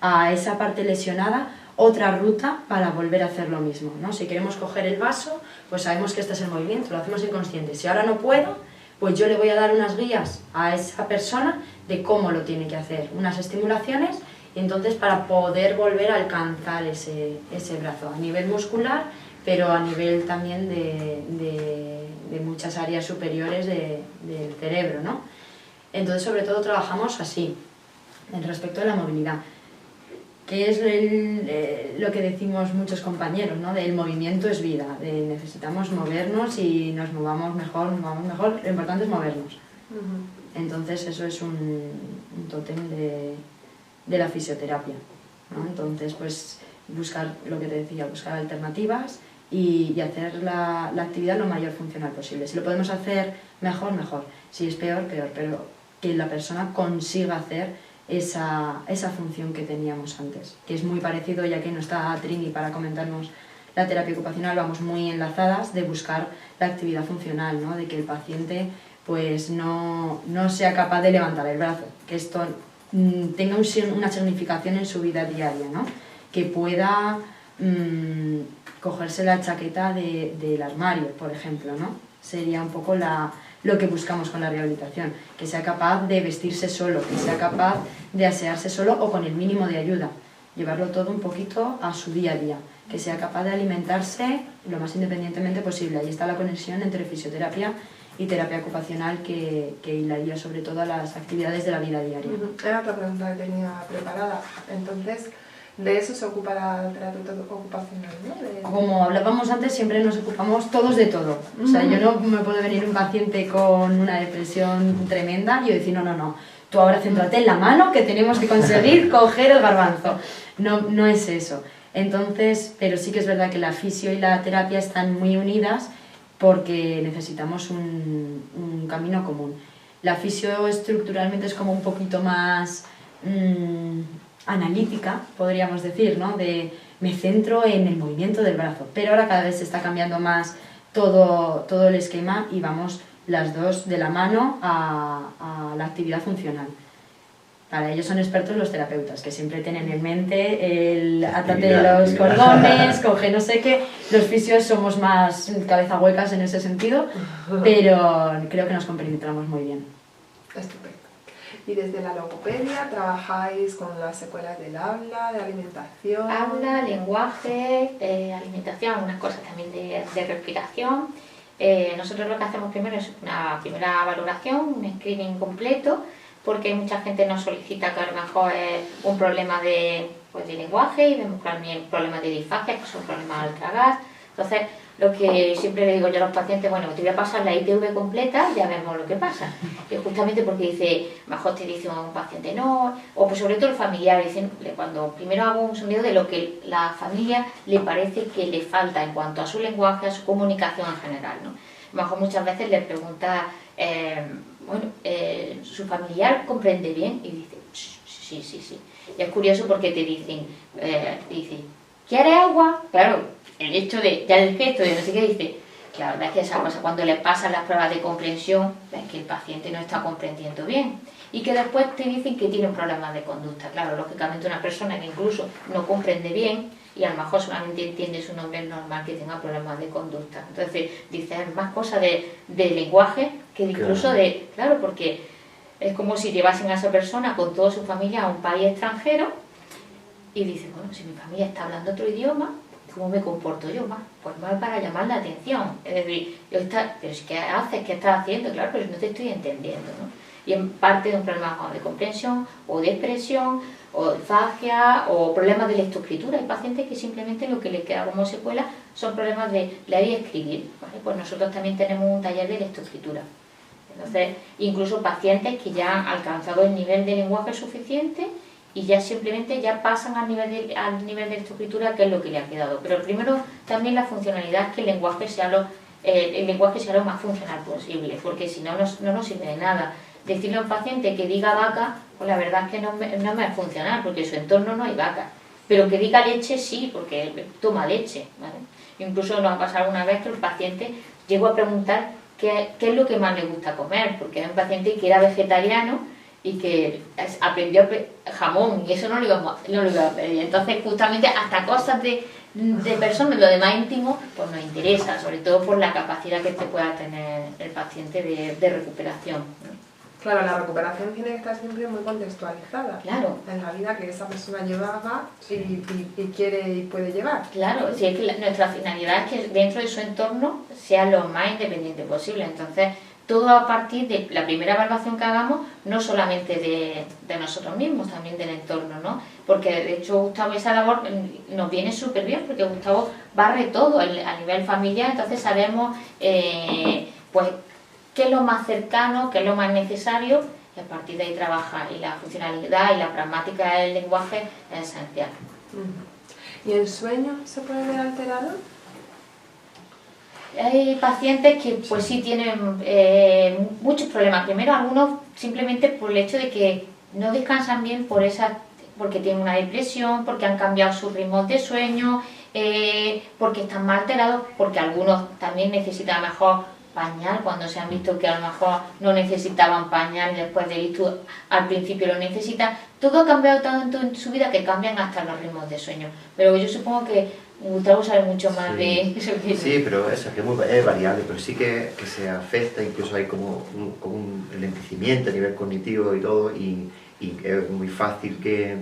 [SPEAKER 3] a esa parte lesionada otra ruta para volver a hacer lo mismo, ¿no? Si queremos coger el vaso, pues sabemos que este es el movimiento, lo hacemos inconsciente. Si ahora no puedo, pues yo le voy a dar unas guías a esa persona de cómo lo tiene que hacer, unas estimulaciones, y entonces para poder volver a alcanzar ese brazo a nivel muscular, pero a nivel también de muchas áreas superiores del cerebro, ¿no? Entonces, sobre todo, trabajamos así, en respecto a la movilidad, que es lo que decimos muchos compañeros, ¿no? El movimiento es vida, necesitamos movernos y nos movamos mejor, lo importante es movernos. Entonces, eso es un tótem de la fisioterapia, ¿no? Entonces, pues, buscar lo que te decía, buscar alternativas y hacer la actividad lo mayor funcional posible. Si lo podemos hacer mejor, mejor. Si es peor, peor, pero que la persona consiga hacer esa función que teníamos antes, que es muy parecido, ya que no está Trini para comentarnos la terapia ocupacional, vamos muy enlazadas de buscar la actividad funcional, ¿no? De que el paciente pues no sea capaz de levantar el brazo, que esto tenga una significación en su vida diaria, ¿no? Que pueda cogerse la chaqueta del armario, por ejemplo, ¿no? Sería un poco lo que buscamos con la rehabilitación, que sea capaz de vestirse solo, que sea capaz de asearse solo o con el mínimo de ayuda, llevarlo todo un poquito a su día a día, que sea capaz de alimentarse lo más independientemente posible. Ahí está la conexión entre fisioterapia y terapia ocupacional que hilaría sobre todo a las actividades de la vida diaria.
[SPEAKER 2] Era otra pregunta que tenía preparada. Entonces, de eso se ocupa la terapeuta ocupacional, ¿no?
[SPEAKER 3] Como hablábamos antes, siempre nos ocupamos todos de todo. O sea, yo no me puede venir un paciente con una depresión tremenda y yo decir, no, tú ahora céntrate en la mano que tenemos que conseguir coger el garbanzo. No es eso. Entonces, pero sí que es verdad que la fisio y la terapia están muy unidas porque necesitamos un camino común. La fisio estructuralmente es como un poquito más analítica, podríamos decir, ¿no? Me centro en el movimiento del brazo, pero ahora cada vez se está cambiando más todo el esquema y vamos las dos de la mano a la actividad funcional. Para ello son expertos los terapeutas, que siempre tienen en mente el atate de los cordones, coge no sé qué. Los fisios somos más cabeza huecas en ese sentido, pero creo que nos compenetramos muy bien.
[SPEAKER 2] Estupendo. Y desde la logopedia trabajáis con las secuelas del habla, de alimentación...
[SPEAKER 1] Habla, lenguaje, alimentación, algunas cosas también de respiración. Nosotros lo que hacemos primero es una primera valoración, un screening completo, porque mucha gente nos solicita que a lo mejor es un problema de lenguaje y vemos también problemas de disfagia, que son problemas al tragar. Entonces, lo que siempre le digo yo a los pacientes, bueno, te voy a pasar la ITV completa, ya vemos lo que pasa. Y justamente porque dice, a lo mejor te dice un paciente no, o pues sobre todo el familiar, dicen, cuando primero hago un sondeo de lo que la familia le parece que le falta en cuanto a su lenguaje, a su comunicación en general, ¿no? A lo mejor muchas veces le pregunta, ¿su familiar comprende bien? Y dice, sí. Y es curioso porque te dicen, ¿quieres agua? Claro, el hecho de, ya el gesto de no sé qué, dice, que la verdad es que esa cosa, cuando le pasan las pruebas de comprensión, ves que el paciente no está comprendiendo bien. Y que después te dicen que tiene un problema de conducta. Claro, lógicamente una persona que incluso no comprende bien y a lo mejor solamente entiende su nombre, es normal que tenga problemas de conducta. Entonces, dice más cosas de lenguaje que incluso de... Claro, porque es como si llevasen a esa persona con toda su familia a un país extranjero y dice, bueno, si mi familia está hablando otro idioma, ¿cómo me comporto yo más? Pues mal para llamar la atención. Es decir, pero ¿qué haces? ¿Qué estás haciendo? Claro, pero no te estoy entendiendo, ¿no? Y en parte de un problema de comprensión o de expresión o disfagia o problemas de lectoescritura. Hay pacientes que simplemente lo que les queda como secuela son problemas de leer y escribir, ¿vale? Pues nosotros también tenemos un taller de lectoescritura. Entonces, incluso pacientes que ya han alcanzado el nivel de lenguaje suficiente y ya simplemente ya pasan al nivel de lectoescritura, que es lo que le ha quedado. Pero primero también la funcionalidad es que el lenguaje sea lo más funcional posible, porque si no, no nos sirve de nada. Decirle a un paciente que diga vaca, pues la verdad es que no me va a funcionar, porque en su entorno no hay vaca. Pero que diga leche sí, porque toma leche, ¿vale? Incluso nos ha pasado alguna vez que el paciente llegó a preguntar qué es lo que más le gusta comer, porque era un paciente que era vegetariano y que aprendió jamón y eso no lo iba a pedir. Entonces justamente hasta cosas de personas, lo de más íntimo, pues nos interesa, sobre todo por la capacidad que te pueda tener el paciente de recuperación, ¿no?
[SPEAKER 2] Claro, la recuperación tiene que estar siempre muy contextualizada.
[SPEAKER 1] Claro.
[SPEAKER 2] En la vida que esa persona llevaba y quiere y puede llevar.
[SPEAKER 1] Claro, sí, es que nuestra finalidad es que dentro de su entorno sea lo más independiente posible. Entonces, todo a partir de la primera evaluación que hagamos, no solamente de nosotros mismos, también del entorno, ¿no? Porque de hecho Gustavo, esa labor nos viene súper bien, porque Gustavo barre todo a nivel familiar, entonces sabemos pues qué es lo más cercano, qué es lo más necesario, y a partir de ahí trabaja. Y la funcionalidad y la pragmática del lenguaje es esencial.
[SPEAKER 2] ¿Y el sueño se puede ver alterado?
[SPEAKER 1] Hay pacientes que pues sí tienen muchos problemas. Primero, algunos simplemente por el hecho de que no descansan bien porque tienen una depresión, porque han cambiado sus ritmos de sueño, porque están más alterados, porque algunos también necesitan mejor pañal cuando se han visto que a lo mejor no necesitaban pañal y después de visto al principio lo necesitan. Todo ha cambiado tanto en su vida que cambian hasta los ritmos de sueño. Pero yo supongo que Gustavo sabe mucho más de eso que yo.
[SPEAKER 4] Sí, pero eso es variable, pero sí que se afecta, incluso hay como un enlentecimiento a nivel cognitivo y todo, y es muy fácil que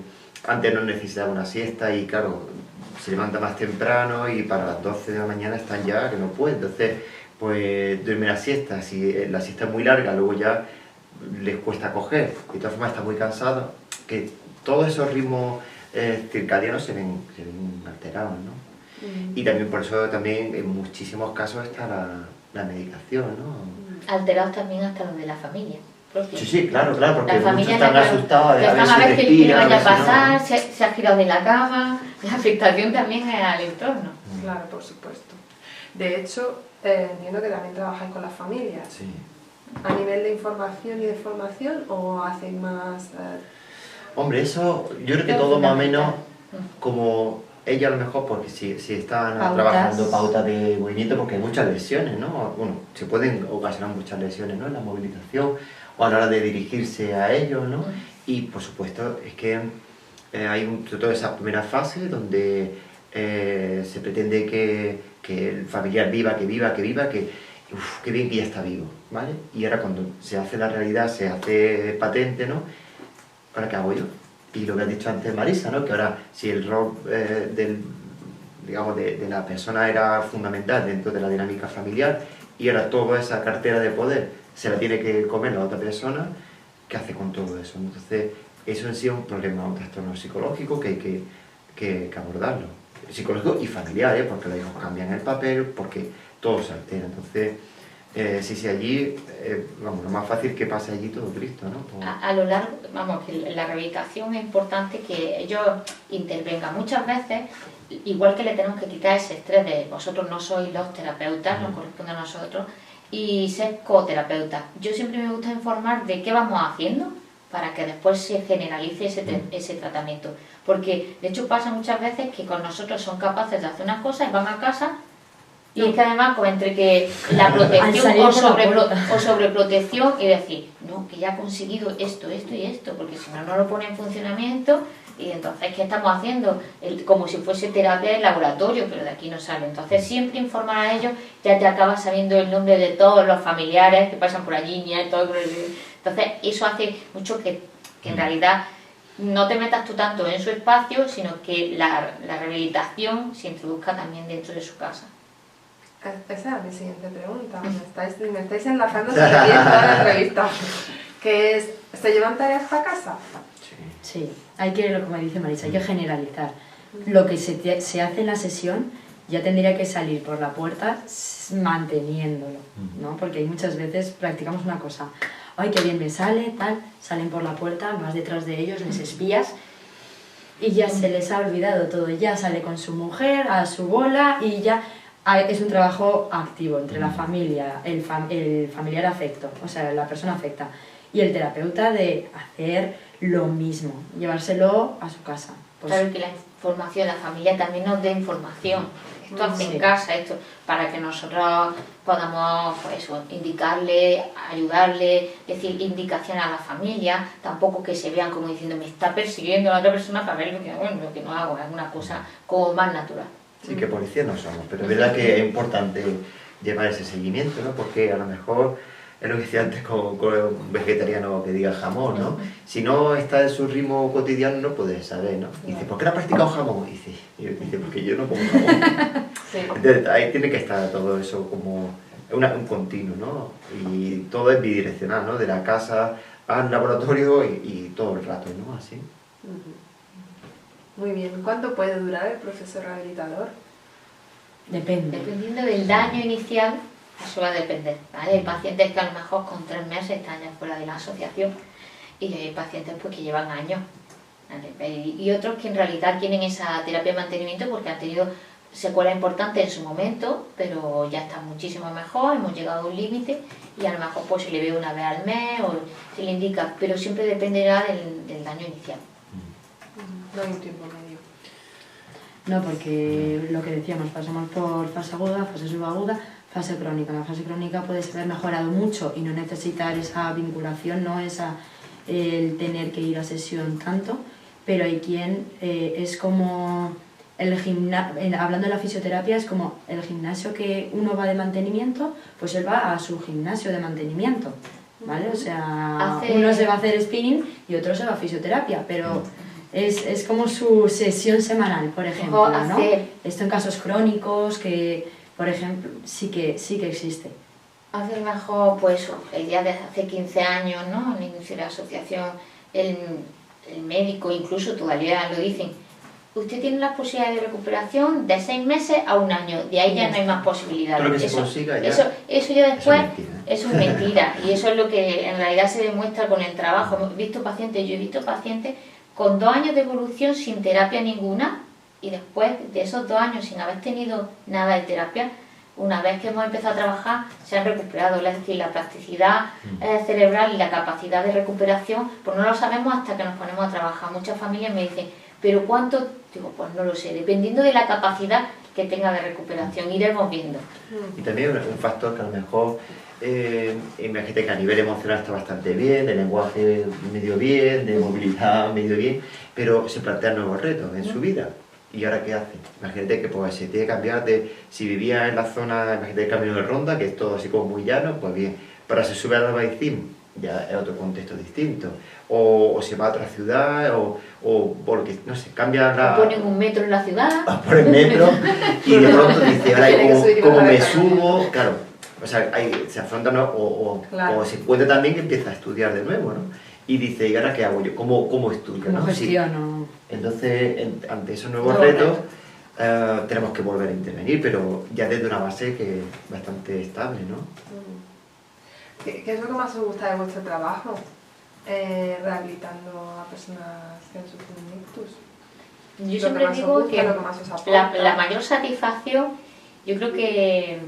[SPEAKER 4] antes no necesitaba una siesta y claro, se levanta más temprano y para las 12 de la mañana están ya que no puede, entonces pues duerme la siesta, si la siesta es muy larga luego ya les cuesta coger, de todas formas está muy cansado, que todos esos ritmos circadianos se ven alterados, ¿no? Y también por eso también en muchísimos casos está la medicación, ¿no?
[SPEAKER 1] Alterados también hasta los de la familia propia.
[SPEAKER 4] Sí, claro, porque
[SPEAKER 1] La
[SPEAKER 4] muchos
[SPEAKER 1] familia
[SPEAKER 4] están asustados de
[SPEAKER 1] están a ver qué le
[SPEAKER 4] respira,
[SPEAKER 1] vaya a
[SPEAKER 4] si no,
[SPEAKER 1] pasar,
[SPEAKER 4] ¿no?
[SPEAKER 1] se ha girado de la cama. La afectación también es al entorno.
[SPEAKER 2] Claro, por supuesto. De hecho, entiendo que también trabajáis con las familias.
[SPEAKER 4] Sí.
[SPEAKER 2] ¿A nivel de información y de formación o hacéis más...?
[SPEAKER 4] Hombre, eso yo creo que
[SPEAKER 1] Es
[SPEAKER 4] todo más o
[SPEAKER 1] fundamental.
[SPEAKER 4] menos como ella a lo mejor porque si están
[SPEAKER 3] Pautas.
[SPEAKER 4] trabajando pautas de movimiento porque hay muchas lesiones, ¿no? Bueno, se pueden ocasionar muchas lesiones, ¿no? En la movilización o a la hora de dirigirse a ellos, ¿no? Y por supuesto es que hay toda esa primera fase donde se pretende que el familiar viva, que uf, qué bien que ya está vivo, ¿vale? Y ahora cuando se hace la realidad, se hace patente, ¿no? ¿Ahora qué hago yo? Y lo que has dicho antes Marisa, ¿no? Que ahora si el rol digamos, de la persona era fundamental dentro de la dinámica familiar y ahora toda esa cartera de poder se la tiene que comer la otra persona, ¿qué hace con todo eso? Entonces, eso en sí es un problema, un trastorno psicológico que hay que abordarlo. Psicológico y familiar, porque los hijos cambian el papel, porque todo se altera. Entonces, sí, allí, vamos, lo más fácil que pase allí todo Cristo, ¿no?
[SPEAKER 1] A lo largo, vamos, que la rehabilitación es importante que ellos intervengan. Muchas veces, igual que le tenemos que quitar ese estrés de vosotros no sois los terapeutas, nos corresponde a nosotros, y ser coterapeutas. Yo siempre me gusta informar de qué vamos haciendo para que después se generalice ese tratamiento. Porque, de hecho, pasa muchas veces que con nosotros son capaces de hacer unas cosas y van a casa y es que además, pues entre que la protección o sobreprotección y decir, no, que ya ha conseguido esto y esto, porque si no, no lo pone en funcionamiento y entonces, ¿qué estamos haciendo? Como si fuese terapia de laboratorio, pero de aquí no sale. Entonces, siempre informar a ellos, ya te acabas sabiendo el nombre de todos los familiares que pasan por allí, nietos. Entonces, eso hace mucho que en realidad no te metas tú tanto en su espacio, sino que la rehabilitación se introduzca también dentro de su casa.
[SPEAKER 2] Esa era mi siguiente pregunta. Me estáis enlazando sin querer toda la entrevista. Que es, ¿se llevan tareas para casa?
[SPEAKER 3] Sí, hay que, como dice Marisa, hay que generalizar. Lo que se hace en la sesión ya tendría que salir por la puerta manteniéndolo, ¿no? Porque hay muchas veces practicamos una cosa, ay, qué bien me sale, tal, salen por la puerta, vas detrás de ellos, les espías y ya se les ha olvidado todo, ya sale con su mujer, a su bola y ya... Es un trabajo activo entre la familia, el familiar afecto, o sea, la persona afecta, y el terapeuta de hacer lo mismo, llevárselo a su casa. Pues,
[SPEAKER 1] claro que la información, la familia también nos dé información. Esto hace en
[SPEAKER 3] sí.
[SPEAKER 1] casa, esto para que nosotros podamos pues eso, indicarle, ayudarle, decir indicación a la familia, tampoco que se vean como diciendo me está persiguiendo a la otra persona para ver lo que no hago, es una cosa como más natural.
[SPEAKER 4] Sí, que policías no somos, pero es verdad que es importante llevar ese seguimiento, ¿no? Porque a lo mejor es lo que decía antes con un vegetariano que diga jamón, ¿no? Si no está en su ritmo cotidiano no puedes saber, ¿no? Y dice, ¿por qué no has practicado jamón? Y dice, porque yo no como jamón.
[SPEAKER 1] Sí.
[SPEAKER 4] Entonces ahí tiene que estar todo eso como un continuo, ¿no? Y todo es bidireccional, ¿no? De la casa al laboratorio y todo el rato, ¿no? Así.
[SPEAKER 2] Muy bien. ¿Cuánto puede durar el proceso rehabilitador?
[SPEAKER 3] Depende.
[SPEAKER 1] Dependiendo del daño inicial, eso va a depender, ¿vale? Hay pacientes que a lo mejor con 3 meses están ya fuera de la asociación y hay pacientes pues, que llevan años, ¿vale? Y otros que en realidad tienen esa terapia de mantenimiento porque han tenido secuelas importantes en su momento, pero ya están muchísimo mejor, hemos llegado a un límite y a lo mejor pues, se le ve una vez al mes o se le indica, pero siempre dependerá del daño inicial.
[SPEAKER 2] No hay un tiempo medio.
[SPEAKER 3] No, porque lo que decíamos, pasamos por fase aguda, fase subaguda, fase crónica. La fase crónica puede haber mejorado mucho y no necesitar esa vinculación, no el tener que ir a sesión tanto, pero hay quien es como el gimnasio, hablando de la fisioterapia, es como el gimnasio que uno va de mantenimiento, pues él va a su gimnasio de mantenimiento, ¿vale? O sea, uno se va a hacer spinning y otro se va a fisioterapia, pero es como su sesión semanal, por ejemplo, ¿no? Esto en casos crónicos, que, por ejemplo, sí que existe.
[SPEAKER 1] Hace mejor, pues, el día de hace 15 años, ¿no? Al inicio de la asociación, el médico incluso todavía lo dicen, usted tiene la posibilidad de recuperación de 6 meses a 1 año, de ahí ya no hay más posibilidades.
[SPEAKER 4] Todo lo que se consiga ya,
[SPEAKER 1] eso ya después
[SPEAKER 4] eso es mentira.
[SPEAKER 1] y eso es lo que en realidad se demuestra con el trabajo. Yo he visto pacientes con 2 años de evolución sin terapia ninguna y después de esos 2 años sin haber tenido nada de terapia, una vez que hemos empezado a trabajar, se han recuperado, es decir, la plasticidad cerebral y la capacidad de recuperación, pues no lo sabemos hasta que nos ponemos a trabajar. Muchas familias me dicen, ¿pero cuánto? Digo, pues no lo sé, dependiendo de la capacidad que tenga de recuperación, iremos viendo.
[SPEAKER 4] Y también un factor que a lo mejor, imagínate que a nivel emocional está bastante bien, de lenguaje medio bien, de movilidad medio bien, pero se plantean nuevos retos en su vida. ¿Y ahora qué hace? Imagínate que pues, se tiene que cambiar de, si vivía en la zona, imagínate el Camino de Ronda, que es todo así como muy llano, pues bien, pero se sube al Albaicín, ya es otro contexto distinto, o se va a otra ciudad, o porque, no sé, cambia la...
[SPEAKER 1] O ponen un metro en la ciudad.
[SPEAKER 4] Ponen metro, y de pronto dice, ahora ¿cómo me subo? Claro, o sea, se afronta, ¿no?
[SPEAKER 2] Claro.
[SPEAKER 4] O se encuentra también que empieza a estudiar de nuevo, ¿no? Y dice, ¿y ahora qué hago yo? ¿Cómo estudio?
[SPEAKER 3] ¿Cómo
[SPEAKER 4] ¿no?
[SPEAKER 3] gestiono?
[SPEAKER 4] Sí. Entonces, ante esos nuevos retos, tenemos que volver a intervenir, pero ya desde una base que es bastante estable, ¿no?
[SPEAKER 2] ¿Qué es lo que más os gusta de vuestro trabajo? Rehabilitando a personas que han sufrido un ictus.
[SPEAKER 1] Yo siempre digo que
[SPEAKER 2] lo que más os aporta.
[SPEAKER 1] la mayor satisfacción, yo creo que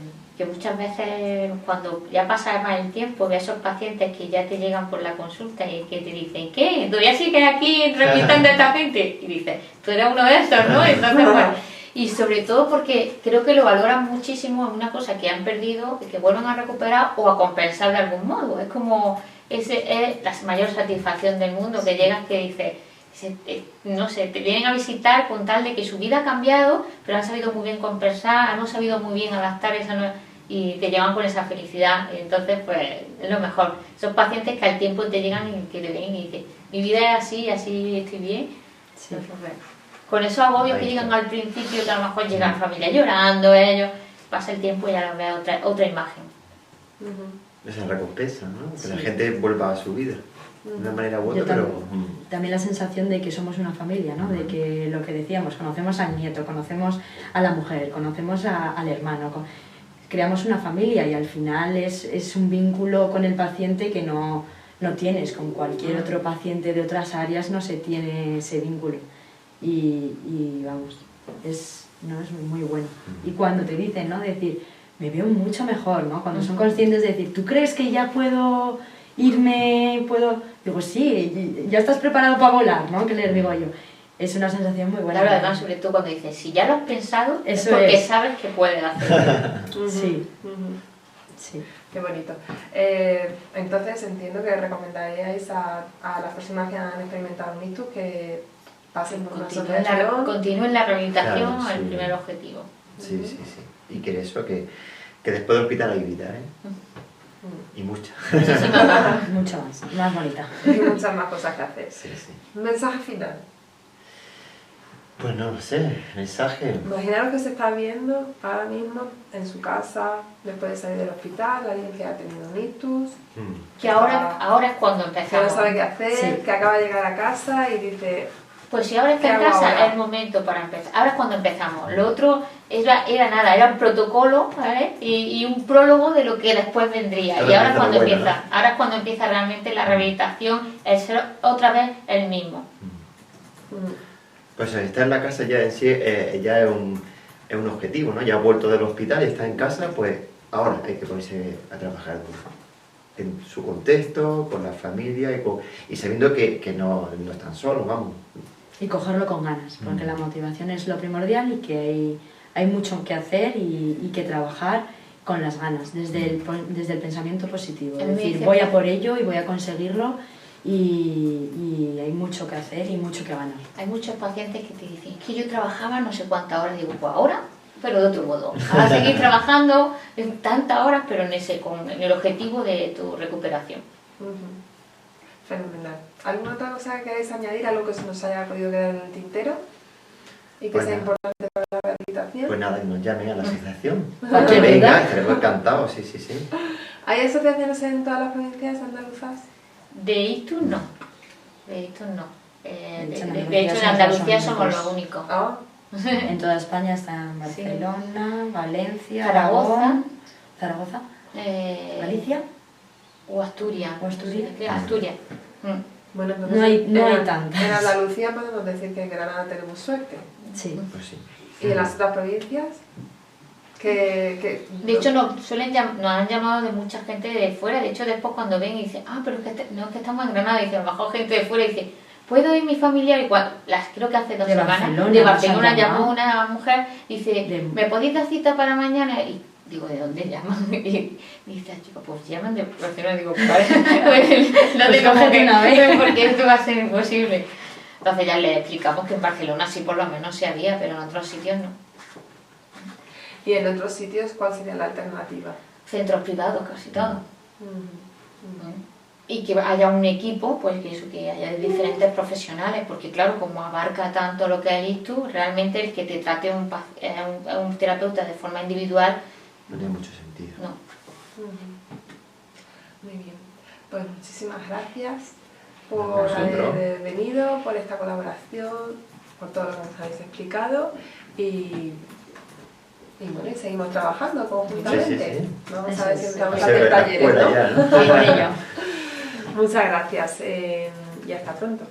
[SPEAKER 1] muchas veces cuando ya pasa más el tiempo, ve a esos pacientes que ya te llegan por la consulta y que te dicen, ¿qué? ¿Todavía sigues aquí rehabilitando a esta gente? Y dices, tú eres uno de esos, ¿no? Entonces, bueno, y sobre todo porque creo que lo valoran muchísimo, es una cosa que han perdido y que vuelven a recuperar o a compensar de algún modo. Es como, ese es la mayor satisfacción del mundo, que llegas que dices, no sé, te vienen a visitar con tal de que su vida ha cambiado, pero han sabido muy bien compensar, han sabido muy bien adaptar esa nueva... y te llevan con esa felicidad, y entonces pues es lo mejor. Esos pacientes que al tiempo te llegan y que te ven y dicen, mi vida es así, así estoy bien.
[SPEAKER 3] Sí.
[SPEAKER 1] Entonces, bueno, con esos agobios que llegan al principio, que a lo mejor llegan familia llorando, ellos, pasa el tiempo y ya los ve otra imagen.
[SPEAKER 4] Esa recompensa, ¿no? Que
[SPEAKER 3] Sí.
[SPEAKER 4] la gente vuelva a su vida. De una manera u otra,
[SPEAKER 3] Yo
[SPEAKER 4] pero...
[SPEAKER 3] también la sensación de que somos una familia, ¿no? De que lo que decíamos, conocemos al nieto, conocemos a la mujer, conocemos al hermano, creamos una familia y al final es un vínculo con el paciente que no tienes, con cualquier otro paciente de otras áreas no se tiene ese vínculo y vamos, es muy bueno. Y cuando te dicen, ¿no? Decir, me veo mucho mejor, ¿no? Cuando son conscientes de decir, ¿tú crees que ya puedo irme, puedo...? Digo, sí, ya estás preparado para volar, ¿no? Que les digo yo. es una sensación muy buena.
[SPEAKER 1] Claro, además, sobre todo cuando dices, si ya lo has pensado, es
[SPEAKER 3] Eso
[SPEAKER 1] porque
[SPEAKER 3] es.
[SPEAKER 1] sabes que puedes hacerlo.
[SPEAKER 3] Sí,
[SPEAKER 2] Ujú.
[SPEAKER 3] sí.
[SPEAKER 2] Qué bonito. Entonces entiendo que recomendaríais a las personas que han experimentado un ictus que pasen por una asociación.
[SPEAKER 1] Continúen la rehabilitación,
[SPEAKER 4] Claro, sí.
[SPEAKER 1] el primer objetivo.
[SPEAKER 4] Sí, sí, sí. Y que eso, que después del hospital hay vida, ¿eh? Y mucha.
[SPEAKER 1] Muchísimas gracias.
[SPEAKER 3] Mucho más bonita.
[SPEAKER 2] Y muchas más cosas que hacer.
[SPEAKER 4] Sí, sí.
[SPEAKER 2] Un mensaje final.
[SPEAKER 4] Pues no lo sé, mensaje.
[SPEAKER 2] Imaginaros que se está viendo ahora mismo en su casa, después de salir del hospital, alguien que ha tenido un ictus,
[SPEAKER 1] Que ahora es cuando
[SPEAKER 2] que no
[SPEAKER 1] empezamos.
[SPEAKER 2] sabe qué hacer,
[SPEAKER 3] Sí.
[SPEAKER 2] que acaba de llegar a casa y dice,
[SPEAKER 1] Pues si ahora está
[SPEAKER 2] ¿Qué
[SPEAKER 1] en
[SPEAKER 2] hago
[SPEAKER 1] casa,
[SPEAKER 2] ahora?
[SPEAKER 1] es el momento para empezar. Ahora es cuando empezamos. Lo otro era nada, era un protocolo, ¿vale? Y un prólogo de lo que después vendría.
[SPEAKER 4] Ahora
[SPEAKER 1] Y ahora es
[SPEAKER 4] empieza
[SPEAKER 1] cuando
[SPEAKER 4] lo bueno,
[SPEAKER 1] empieza. Ahora es cuando empieza realmente la rehabilitación, el ser otra vez el mismo.
[SPEAKER 4] Pues estar en la casa ya en sí ya es un objetivo, ¿no? Ya ha vuelto del hospital y está en casa, pues ahora hay que ponerse a trabajar en su contexto, con la familia y sabiendo que no están solos, vamos.
[SPEAKER 3] Y cogerlo con ganas, porque la motivación es lo primordial y que hay mucho que hacer y que trabajar con las ganas, desde el pensamiento positivo.
[SPEAKER 1] A
[SPEAKER 3] Es
[SPEAKER 1] mí me
[SPEAKER 3] decir,
[SPEAKER 1] dice-
[SPEAKER 3] voy a por ello y voy a conseguirlo y hay mucho que hacer y mucho que ganar.
[SPEAKER 1] Hay muchos pacientes que te dicen que yo trabajaba no sé cuántas horas. Digo, pues ahora, pero de otro modo. Ahora seguir trabajando en tantas horas, pero con el objetivo de tu recuperación.
[SPEAKER 2] fenomenal. ¿Alguna otra cosa que queréis añadir, algo que se nos haya podido quedar en el tintero y que
[SPEAKER 4] Pues
[SPEAKER 2] sea
[SPEAKER 4] nada.
[SPEAKER 2] importante para la rehabilitación?
[SPEAKER 4] Pues nada, que nos llamen a la asociación.
[SPEAKER 3] Cualquier
[SPEAKER 4] Venga,
[SPEAKER 3] duda.
[SPEAKER 4] estaremos encantados, sí, sí, sí.
[SPEAKER 2] ¿Hay asociaciones en todas las provincias andaluzas?
[SPEAKER 1] De ictus no. De ictus no.
[SPEAKER 3] De hecho,
[SPEAKER 1] De hecho,
[SPEAKER 3] en
[SPEAKER 1] en
[SPEAKER 3] Andalucía
[SPEAKER 1] Andalucía
[SPEAKER 3] somos
[SPEAKER 1] somos
[SPEAKER 3] los
[SPEAKER 1] los únicos.
[SPEAKER 2] Ah,
[SPEAKER 3] En toda España están Barcelona, Valencia,
[SPEAKER 1] Zaragoza.
[SPEAKER 3] Aragón, Zaragoza, Galicia.
[SPEAKER 1] O Asturias.
[SPEAKER 3] O Asturias.
[SPEAKER 1] Asturias.
[SPEAKER 2] bueno, entonces
[SPEAKER 3] No hay
[SPEAKER 2] en
[SPEAKER 3] tantas.
[SPEAKER 2] En Andalucía podemos decir que en Granada tenemos suerte.
[SPEAKER 3] Sí.
[SPEAKER 4] Pues sí.
[SPEAKER 2] ¿Y en las otras provincias? Que
[SPEAKER 1] De hecho, nos han llamado de mucha gente de fuera. De hecho, después cuando ven y dicen, pero es que, no, es que estamos en Granada, y dicen, bajó gente de fuera y dice, ¿puedo ir mi familiar? Y creo que hace 2
[SPEAKER 3] De
[SPEAKER 1] semanas,
[SPEAKER 3] Barcelona,
[SPEAKER 1] de
[SPEAKER 3] nos
[SPEAKER 1] Barcelona
[SPEAKER 3] han
[SPEAKER 1] llamó
[SPEAKER 3] llamado.
[SPEAKER 1] una mujer y dice,
[SPEAKER 3] De-
[SPEAKER 1] ¿me podéis dar cita para mañana? Y digo, ¿de dónde llaman? Y dice, chico, pues llaman de Barcelona. Digo, vale, no
[SPEAKER 3] Pues
[SPEAKER 1] te como
[SPEAKER 3] cógete
[SPEAKER 1] que
[SPEAKER 3] una vez.
[SPEAKER 1] porque esto va a ser imposible. Entonces ya le explicamos que en Barcelona sí por lo menos se había, pero en otros sitios no.
[SPEAKER 2] ¿Y en otros sitios cuál sería la alternativa?
[SPEAKER 1] Centros privados, casi todos. Y que haya un equipo, pues que haya diferentes profesionales, porque claro, como abarca tanto lo que es ictus, realmente el que te trate un terapeuta de forma individual,
[SPEAKER 4] No tiene mucho sentido.
[SPEAKER 1] no.
[SPEAKER 2] Muy bien. Pues muchísimas gracias por
[SPEAKER 4] Vosotros.
[SPEAKER 2] haber venido, por esta colaboración, por todo lo que nos habéis explicado y bueno, y seguimos trabajando conjuntamente.
[SPEAKER 4] Sí, sí,
[SPEAKER 2] Vamos
[SPEAKER 3] Eso
[SPEAKER 2] a ver
[SPEAKER 3] es.
[SPEAKER 2] si empezamos a
[SPEAKER 4] Se
[SPEAKER 2] hacer
[SPEAKER 4] ve la
[SPEAKER 2] talleres,
[SPEAKER 4] escuela
[SPEAKER 2] ¿no?
[SPEAKER 4] ya, ¿no?
[SPEAKER 3] Por ello.
[SPEAKER 2] Muchas gracias y hasta pronto.